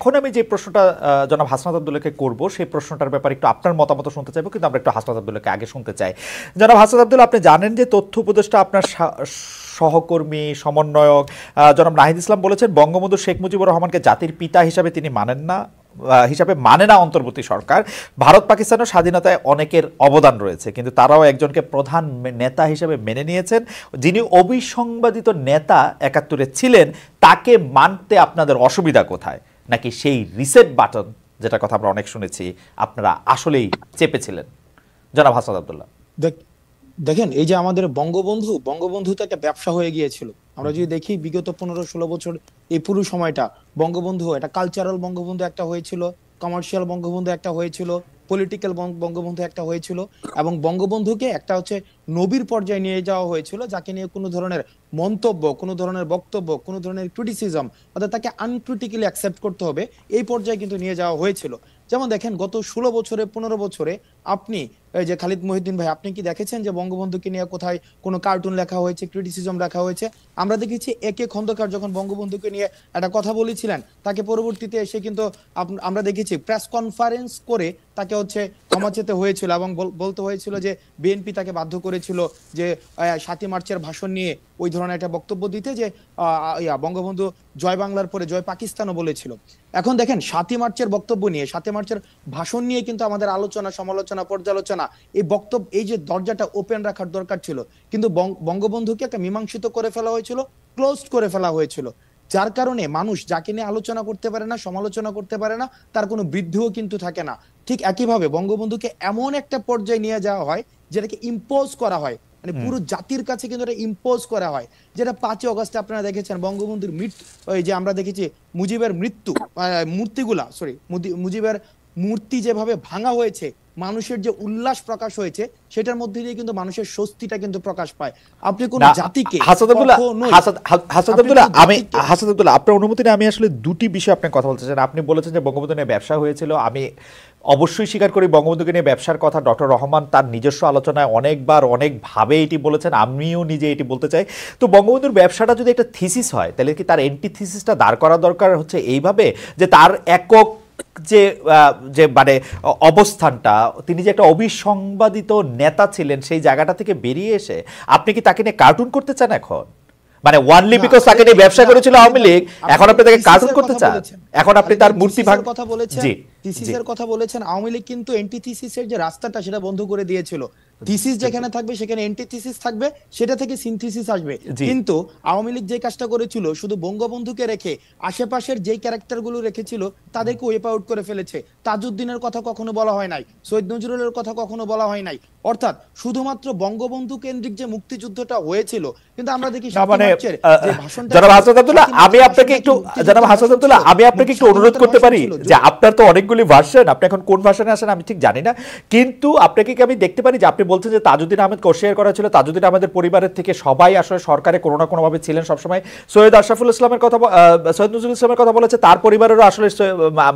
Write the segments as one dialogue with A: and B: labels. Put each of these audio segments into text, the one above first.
A: এখন আমি যে প্রশ্নটা জনাব হাসনাত আব্দুল্লাহকে করব সেই প্রশ্নটার ব্যাপারে একটু আপনার মতামত শুনতে চাইবো, কিন্তু আমরা একটু হাসনাত আব্দুল্লাহকে আগে শুনতে চাই। জনাব হাসনাত আব্দুল্লাহ, আপনি জানেন যে তথ্য উপদেষ্টা আপনার সহকর্মী সমন্বয়ক জনাব নাহিদ ইসলাম বলেছেন বঙ্গবন্ধু শেখ মুজিবুর রহমানকে জাতির পিতা হিসাবে তিনি মানে না অন্তর্বর্তী সরকার। ভারত পাকিস্তানের স্বাধীনতায় অনেকের অবদান রয়েছে, কিন্তু তারাও একজনকে প্রধান নেতা হিসেবে মেনে নিয়েছেন। যিনি অবিসংবাদিত নেতা ৭১-এ ছিলেন, তাকে মানতে আপনাদের অসুবিধা কোথায়? নাকি সেই রিসেট বাটন, যেটা কথা আমরা অনেক শুনেছি, আপনারা আসলেই চেপেছিলেন? জনাব হাসনাত আব্দুল্লাহ,
B: দেখেন, এই যে আমাদের বঙ্গবন্ধু তো একটা ব্যবসা হয়ে গিয়েছিল। আমরা যদি দেখি বিগত 15-16 বছর এই পুরো সময়টা বঙ্গবন্ধু একটা কালচারাল বঙ্গবন্ধু একটা হয়েছিল, কমার্শিয়াল বঙ্গবন্ধু একটা হয়েছিল, পলিটিক্যাল বঙ্গবন্ধু একটা হয়েছিল, এবং বঙ্গবন্ধুকে একটা হচ্ছে নবীর পর্যায়ে নিয়ে যাওয়া হয়েছিল, যাকে নিয়ে কোনো ধরনের মন্তব্য, কোনো ধরনের বক্তব্য, কোনো ধরনের ক্রিটিসিজম, অর্থাৎ তাকে আনক্রিটিক্যালি অ্যাকসেপ্ট করতে হবে, এই পর্যায়ে কিন্তু নিয়ে যাওয়া হয়েছিল। যেমন দেখেন, গত 16 বছরে 15 বছরে আপনি এই যে খালিদ মহিউদ্দিন ভাই, আপনি কি দেখেছেন যে বঙ্গবন্ধুকে নিয়ে কোথায় কোনো কার্টুন লেখা হয়েছে, ক্রিটিসিজম লেখা হয়েছে? আমরা দেখেছি একে খন্দকার যখন বঙ্গবন্ধুকে নিয়ে একটা কথা বলেছিলেন, তাকে পরবর্তীতে এসে কিন্তু আমরা দেখেছি প্রেস কনফারেন্স করে তাকে হচ্ছে ক্ষমা চেতে হয়েছিল, এবং বলতে হয়েছিল যে বিএনপি তাকে বাধ্য করেছিল যে ৭ই মার্চের ভাষণ নিয়ে ওই ধরনের একটা বক্তব্য দিতে, যে বঙ্গবন্ধু জয় বাংলার পরে জয় পাকিস্তানও বলেছিল। এখন দেখেন, ৭ই মার্চের বক্তব্য নিয়ে, ৭ই মার্চের ভাষণ নিয়ে কিন্তু আমাদের আলোচনা, সমালোচনা, পর্যালোচনা, এই বক্তব্য, এই যে দরজাটা ওপেন রাখার দরকার ছিল, কিন্তু বঙ্গবন্ধুকে একটা মীমাংসিত করে ফেলা হয়েছিল, ক্লোজড করে ফেলা হয়েছিল, যার কারণে মানুষ যাকে নিয়ে আলোচনা করতে পারে না, সমালোচনা করতে পারে না, তার কোনো বৃদ্ধিও কিন্তু থাকে না। ঠিক একইভাবে বঙ্গবন্ধুকে এমন একটা পর্যায়ে নিয়ে যাওয়া হয় যেটাকে ইম্পোজ করা হয়, মানে পুরো জাতির কাছে কিন্তু এটা ইম্পোজ করা হয়, যেটা 5ই অগস্টে আপনারা দেখেছেন বঙ্গবন্ধুর মৃত্যু, ওই যে আমরা দেখেছি মুজিবের মুজিবের মূর্তি যেভাবে ভাঙা হয়েছে, মানুষের যে উল্লাস প্রকাশ হয়েছে, সেটার মধ্যে দিয়ে কিন্তু মানুষের স্বস্তিটা কিন্তু প্রকাশ পায়। আপনি কোন জাতিকে
A: আপনার অনুমতি নেই, আমি আসলে দুটি বিষয় আপনি কথা বলতে চান। আপনি বলেছেন যে বঙ্গবন্ধু নিয়ে ব্যবসা হয়েছিল, আমি অবশ্যই স্বীকার করি বঙ্গবন্ধুকে নিয়ে ব্যবসার কথা ডক্টর রহমান তার নিজস্ব আলোচনায় অনেকবার অনেকভাবে এটি বলেছেন, আমিও নিজে এটি বলতে চাই। তো বঙ্গবন্ধুর ব্যবসাটা যদি একটা থিসিস হয়, তাহলে কি তার এন্টিথিসিসটা দাঁড় করা দরকার হচ্ছে এইভাবে যে তার একক যে মানে অবস্থানটা, তিনি যে একটা অবিসংবাদিত নেতা ছিলেন, সেই জায়গাটা থেকে বেরিয়ে এসে আপনি কি তাকে নিয়ে কার্টুন করতে চান এখন? মানে ওয়ানলি বিকজ তাকে নিয়ে ব্যবসা করেছিল আওয়ামী লীগ, এখন আপনি তাকে কার্টুন করতে চান? এখন আপনি তার মূর্তি
B: কথা বলেছেন, থিসিসের কথা বলেছেন। আওয়ামী লীগ কিন্তু এন্টিথিসিসের যে রাস্তাটা সেটা বন্ধ করে দিয়েছিল। থিসিস যেখানে থাকবে সেখানে এন্টিথিসিস থাকবে, সেটা থেকে সিনথিসিস আসবে। কিন্তু আওয়ামী লীগ যে কাজটা করেছিল, শুধু বঙ্গবন্ধুকে রেখে আশেপাশের যে ক্যারেক্টারগুলো রেখেছিল তাদেরকে ওয়েপ আউট করে ফেলেছে। তাজউদ্দিনের কথা কখনো বলা হয় নাই, সৈয়দ নজরুলের কথা কখনো বলা হয় নাই। অর্থাৎ শুধুমাত্র বঙ্গবন্ধু কেন্দ্রিক যে মুক্তিযুদ্ধটা হয়েছিল, কিন্তু আমরা দেখি
A: জনাব হাসনাত আব্দুল্লাহ, আমি আপনাকে একটু অনুরোধ করতে পারি যে আপনার তো অনেকগুলি ভার্সন, আপনি এখন কোন ভার্সনে আসেন আমি ঠিক জানি না, কিন্তু আপনাকে কি আমি দেখতে পারি যে আপনি বলছেন যে তাজউদ্দিন আহমেদকে অস্বীকার করা ছিল? তাজউদ্দিন আহমেদের পরিবারের থেকে সবাই আসলে সরকারে কোনো না কোনোভাবে ছিলেন সবসময়। সৈয়দ আশরাফুল ইসলামের কথা, সৈয়দ নজরুল ইসলামের কথা বলেছে, তার পরিবারেরও আসলে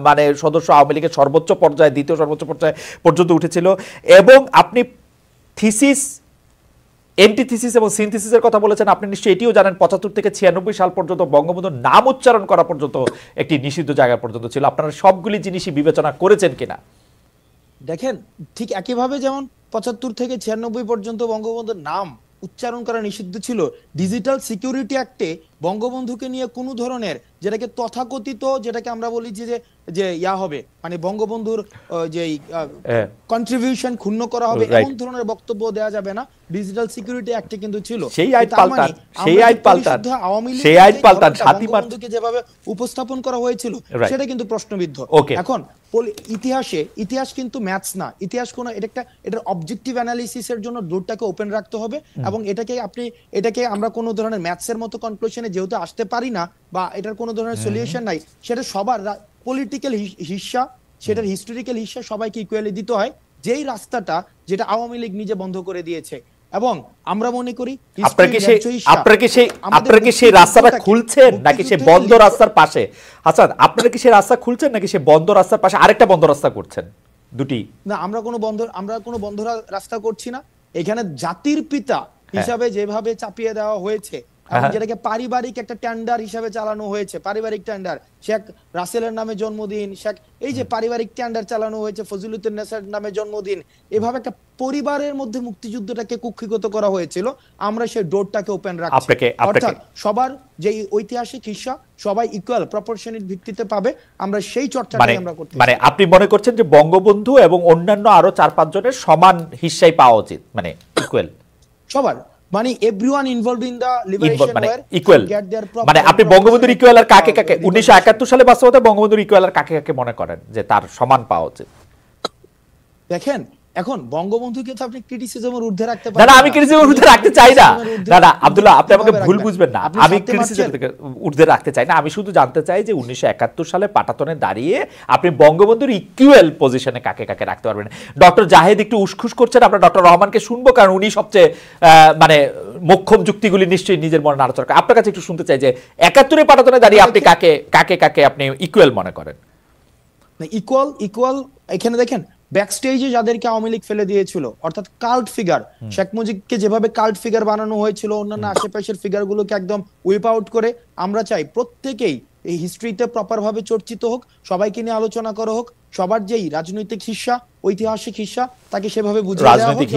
A: মানে সদস্য আওয়ামী লীগের সর্বোচ্চ পর্যায়ে, দ্বিতীয় সর্বোচ্চ পর্যায়ে পর্যন্ত উঠেছিল। এবং আপনি থিসিস, এন্টিথিসিস এবং সিনথিসিসের কথা বলেছেন। আপনি নিশ্চয়ই এটিও জানেন ৭৫ থেকে ৯৬ সাল পর্যন্ত বঙ্গবন্ধুর নাম উচ্চারণ করা পর্যন্ত একটি নিষিদ্ধ জায়গা পর্যন্ত ছিল। আপনারা সবগুলি জিনিসই বিবেচনা করেছেন কিনা?
B: দেখেন, ঠিক একইভাবে যেমন ৭৫ থেকে ৯৬ পর্যন্ত বঙ্গবন্ধুর নাম উচ্চারণ করা নিষিদ্ধ ছিল, ডিজিটাল সিকিউরিটি অ্যাক্টে বঙ্গবন্ধুকে নিয়ে কোনো ধরনের, যেটাকে তথাকথিত, যেটাকে আমরা বলি যে যে ইয়া হবে, মানে বঙ্গবন্ধুর যে কন্ট্রিবিউশন ক্ষুণ্ণ করা হবে, এমন ধরনের বক্তব্য দেওয়া যাবে না, ডিজিটাল সিকিউরিটি অ্যাক্টে কিন্তু ছিল।
A: সেই আইন পাল্টান
B: বঙ্গবন্ধুকে যেভাবে উপস্থাপন করা হয়েছিল সেটা কিন্তু প্রশ্নবিদ্ধ। এখন ইতিহাস কিন্তু ম্যাথস না, ইতিহাস কোন, এটার অবজেক্টিভ অ্যানালিসিসের জন্য ডোরটাকে ওপেন রাখতে হবে, এবং এটাকে আমরা কোনো ধরনের ম্যাথসের মতো কনক্লুশনে যেহেতু আসতে পারি না, বা এটার কোনো ধরনের সলিউশন নাই, সেটা সবার পলিটিক্যাল হিস্সা, সেটার হিস্টোরিক্যাল হিস্সা সবাইকে ইকুয়ালি দিতে হয়, যেই রাস্তাটা যেটা আওয়ামী লীগ নিজে বন্ধ করে দিয়েছে। এবং আমরা মনে করি
A: আপনারা কি সেই রাস্তাটা খুলছেন নাকি সে বন্ধ রাস্তার পাশে? আচ্ছা, আপনারা কি সেই রাস্তা খুলছেন নাকি সে বন্ধ রাস্তার পাশে আরেকটা বন্ধ রাস্তা করছেন? দুটি
B: না, আমরা কোনো বন্ধ রাস্তা করছি না। এখানে জাতির পিতা হিসাবে যেভাবে চাপিয়ে দেওয়া হয়েছে, এবং যেটাকে পারিবারিক একটা টেন্ডার হিসাবে চালানো হয়েছে, পারিবারিক টেন্ডার। শেখ রাসেলের নামে জন্মদিন, শেখ এই যে পারিবারিক টেন্ডার চালানো হয়েছে, ফজিলুদ্দিন নেসার নামে জন্মদিন, এভাবে একটা পরিবারের মধ্যে মুক্তিযুদ্ধটাকে কুক্ষিগত করা হয়েছিল। আমরা সেই ডোরটাকে ওপেন রাখছি, অর্থাৎ সবার যে ঐতিহাসিক হিস্সা সবাই ইকুয়াল প্রপোর্শনের ভিত্তিতে পাবে। আমরা সেই চর্চাটাই আমরা করতে।
A: মানে আপনি মনে করছেন যে বঙ্গবন্ধু এবং অন্যান্য আরো 4-5 জনের সমান হিস্সাই পাওয়া উচিত, মানে ইকুয়াল
B: সবার, মানে everyone involved in the liberation war
A: equal. মানে আপনি বঙ্গবন্ধুর ইকুয়াল আর কাকে কাকে 1971 সালে বাস্তবতা বঙ্গবন্ধুর ইকুয়াল আর কাকে কাকে মনে করেন যে তার সমান পাওয়া উচিত?
B: দেখেন এখন বঙ্গবন্ধুকে তো আপনি ক্রিটিসিজমের ঊর্ধ্বে রাখতে পারেন
A: না, আমি ক্রিটিসিজমের ঊর্ধ্বে রাখতে চাই না। না আব্দুল্লাহ, আপনি আমাকে ভুল বুঝবেন না, আমি ক্রিটিসিজমের ঊর্ধ্বে রাখতে চাই না। আমি শুধু জানতে চাই যে 1971 সালে পাটাতনে দাঁড়িয়ে আপনি বঙ্গবন্ধুর ইকুয়াল পজিশনে কাকে কাকে রাখতে পারবেন। ডক্টর জাহেদ একটু উসখুস করছেন, আমরা ডক্টর রহমানকে শুনবো, কারণ উনি সবচেয়ে মানে মোক্ষম যুক্তিগুলি নিশ্চয়ই নিজের মনে আলোচনা করেন। আপনার কাছে একটু শুনতে চাই যে 71 পাটাতনে দাঁড়িয়ে আপনি কাকে কাকে কাকে আপনি ইকুয়াল মনে করেন?
B: ইকুয়াল এখানে দেখেন ব্যাকস্টেজে যাদেরকে আওয়ামী লীগ ফেলে দিয়েছিল, অর্থাৎ কাল্ট ফিগার, শেখ মুজিবকে যেভাবে কাল্ট ফিগার বানানো হয়েছিল, অন্যান্য আশেপাশের ফিগারগুলোকে একদম উইপ আউট করে আমরা চাই প্রত্যেকেই এই হিস্ট্রিতে প্রপার ভাবে চর্চিত হোক, সবাইকে নিয়ে আলোচনা করা হোক, সবার যেই রাজনৈতিক হিস্সা, ঐতিহাসিক হিস্সা তাকে সেভাবে বুঝিয়ে দেওয়া হোক।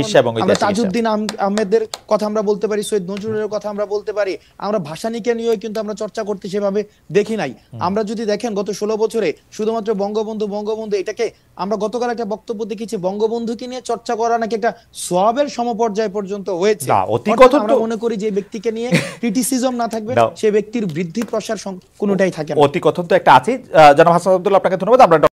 B: আমরা তাজউদ্দিন আহমেদের কথা আমরা বলতে পারি, সৈয়দ নজরুলের কথা আমরা বলতে পারি, আমরা ভাসানীকে নিয়েও কিন্তু আমরা চর্চা করতে সেভাবে দেখি নাই। আমরা যদি দেখেন গত 16 বছরে শুধুমাত্র বঙ্গবন্ধু এটাকে আমরা গতকাল একটা বক্তব্য দেখেছি, বঙ্গবন্ধুকে নিয়ে চর্চা করা নাকি একটা সওয়াবের সমপর্যায় পর্যন্ত হয়েছে। আমরা মনে করি যে ব্যক্তিকে নিয়ে ক্রিটিসিজম না থাকবে, সে ব্যক্তির বৃদ্ধি প্রসার কোনোটাই থাকে না।
A: অতি কথন তো একটা আছে। জনাব হাসান আব্দুল্লাহ, আপনাকে ধন্যবাদ। আমরা